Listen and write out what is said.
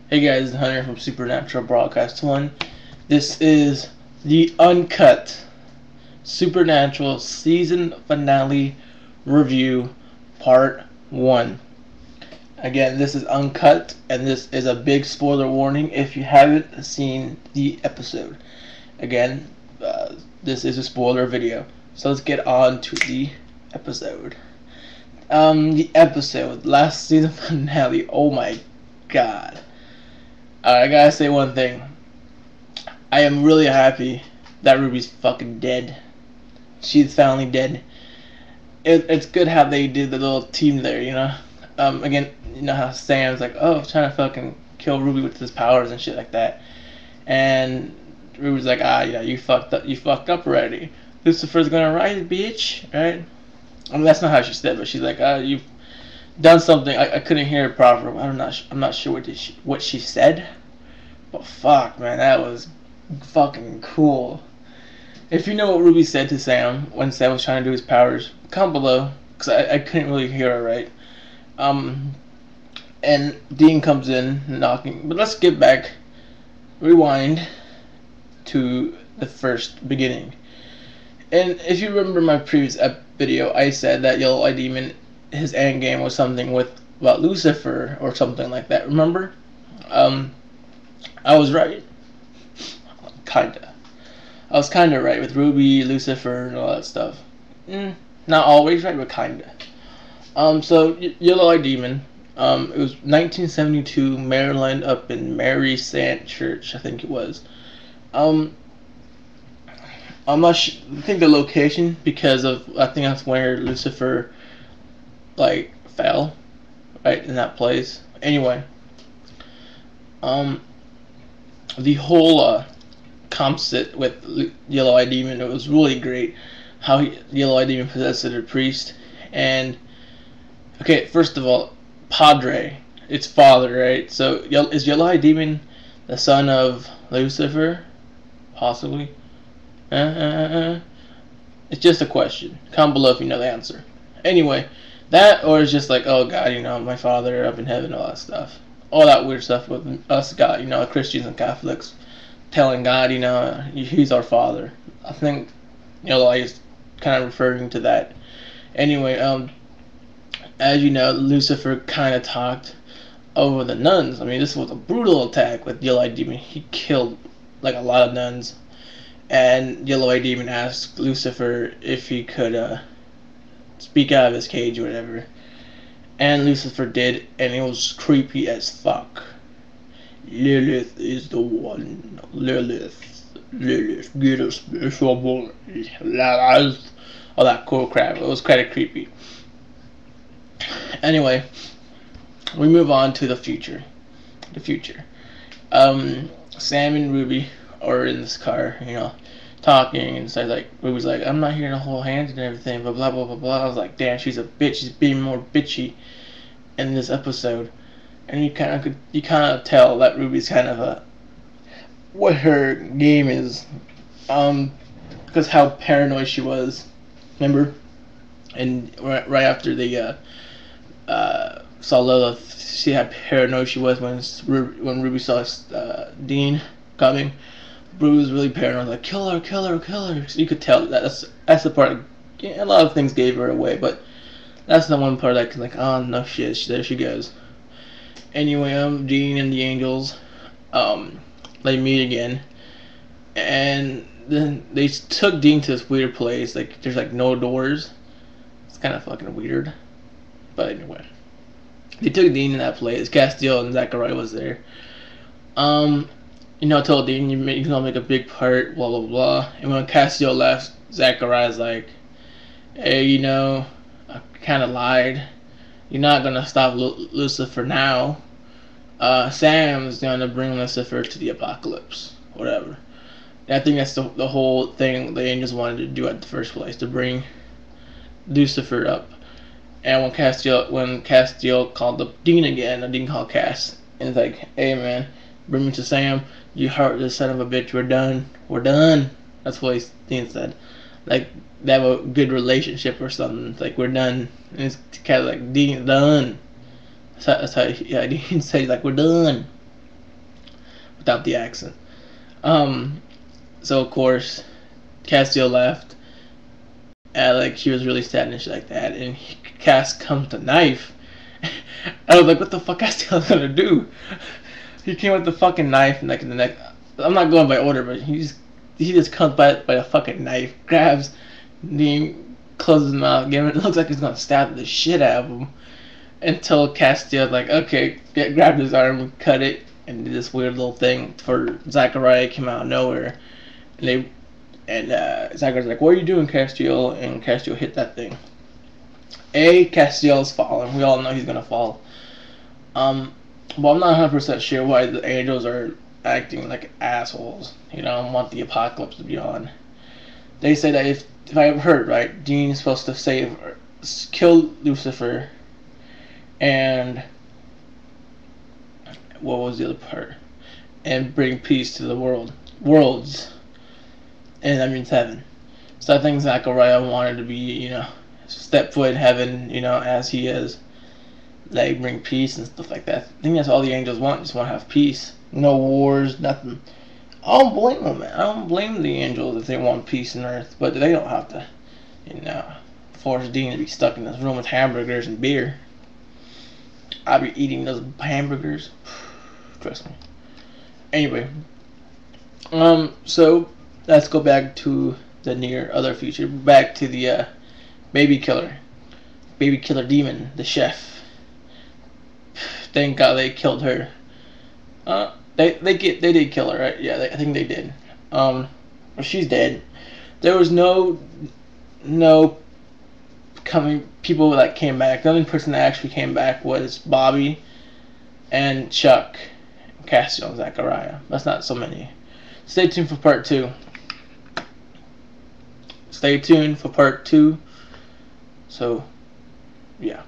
Hey guys, it's Hunter from Supernatural Broadcast 1. This is the Uncut Supernatural Season Finale Review Part 1. Again, this is Uncut, and this is a big spoiler warning if you haven't seen the episode. Again, this is a spoiler video. So let's get on to the episode. The episode, last season finale, oh my god. I gotta say one thing. I am really happy that Ruby's fucking dead. She's finally dead. It's good how they did the little team there, you know? Again, you know how Sam's like, oh, trying to fucking kill Ruby with his powers and shit like that. And Ruby's like, yeah, you fucked up already. Lucifer's gonna rise, bitch, right? I mean, that's not how she said, but she's like, you've done something. I couldn't hear it properly. I'm not sure what she said, but fuck, man, that was fucking cool. If you know what Ruby said to Sam when Sam was trying to do his powers, comment below, because I couldn't really hear her right. And Dean comes in knocking, but let's get back, rewind to the first beginning. And if you remember my previous video, I said that Yellow Eye Demon, his end game was something about Lucifer or something like that. Remember? I was right. Kinda. I was kinda right with Ruby, Lucifer, and all that stuff. Not always right, but kinda. So Yellow Eye Demon. It was 1972, Maryland, up in Mary Sant Church, I think it was. I'm not sure, I think the location, because I think that's where Lucifer fell, right, in that place. Anyway, the whole composite with Yellow Eye Demon, it was really great how Yellow Eye Demon possessed a priest. And okay, first of all, Padre, its father, right? So is Yellow Eye Demon the son of Lucifer? Possibly. It's just a question. Comment below if you know the answer. Anyway, that, or it's just like, oh God, you know, my father up in heaven, all that stuff, all that weird stuff with us, God, you know, Christians and Catholics telling God, you know, He's our Father. I think, you know, like, it's kind of referring to that. Anyway, as you know, Lucifer kind of talked over the nuns. I mean, this was a brutal attack with Yellow Eye Demon. He killed like a lot of nuns. And Yellow Eye Demon asked Lucifer if he could speak out of his cage or whatever. And Lucifer did, and it was creepy as fuck. Lilith is the one. Lilith, get a special boy. All that cool crap. It was kind of creepy. Anyway, we move on to the future. Sam and Ruby are in this car, you know, talking, and so like Ruby's like, I'm not here to hold hands and everything, but blah blah blah blah. I was like, damn, she's a bitch. She's being more bitchy in this episode, and you kind of tell that Ruby's kind of what her game is, because how paranoid she was. Remember, and right after they saw Lilith, she had paranoid she was when Ruby saw Dean coming. Ruby was really paranoid, like, kill her. So you could tell that's the part. A lot of things gave her away, but that's the one part that can, like, oh no shit, there she goes. Anyway, Dean and the angels, they meet again, and then they took Dean to this weird place. Like, there's like no doors. It's kind of fucking weird, but anyway, they took Dean in that place. Castiel and Zachariah was there. You know, I told Dean you're gonna make a big part, blah blah blah. And when Castiel left, Zachariah's like, hey, you know, I kind of lied. You're not gonna stop Lucifer now. Sam's gonna bring Lucifer to the apocalypse, whatever. And I think that's the whole thing the angels wanted to do at the first place, to bring Lucifer up. And when Castiel called up Dean again, and Dean called Cass, and it's like, hey man, bring me to Sam. You heartless son of a bitch. We're done. That's what Dean said. Like, they have a good relationship or something. It's like, we're done. And it's kind of like, Dean, done. That's how Dean said, like, we're done. without the accent. Um, so of course, Castiel left. Like he was really sad and shit like that, and Cass comes with a knife. I was like, what the fuck Castiel's gonna do? He came with the fucking knife and like in the neck. I'm not going by order, but he just comes by a fucking knife, grabs Dean, closes his mouth, it looks like he's gonna stab the shit out of him. Until Castiel like, okay, grabbed his arm, cut it, and did this weird little thing for Zachariah came out of nowhere. And Zachariah's like, what are you doing, Castiel? And Castiel hit that thing. Castiel's falling. We all know he's gonna fall. But I'm not 100% sure why the angels are acting like assholes. You know, want the apocalypse to be on. They say that if I've heard right, Dean is supposed to kill Lucifer, and what was the other part? And bring peace to the worlds, and that means heaven. So I think Zachariah wanted to be, step foot in heaven, as he is, like bring peace and stuff like that. I think that's all the angels want, just want to have peace, no wars, nothing. I don't blame them, man. I don't blame the angels if they want peace on earth, but they don't have to, force Dean to be stuck in this room with hamburgers and beer. I'll be eating those hamburgers. Trust me. Anyway, so let's go back to the near other future. Back to the baby killer demon, the chef. Thank God they killed her. They did kill her, right? Yeah, I think they did. Well, she's dead. There was no people that came back. The only person that actually came back was Bobby and Chuck, Castiel, and Zachariah. That's not so many. Stay tuned for part 2. Stay tuned for part 2. So, yeah.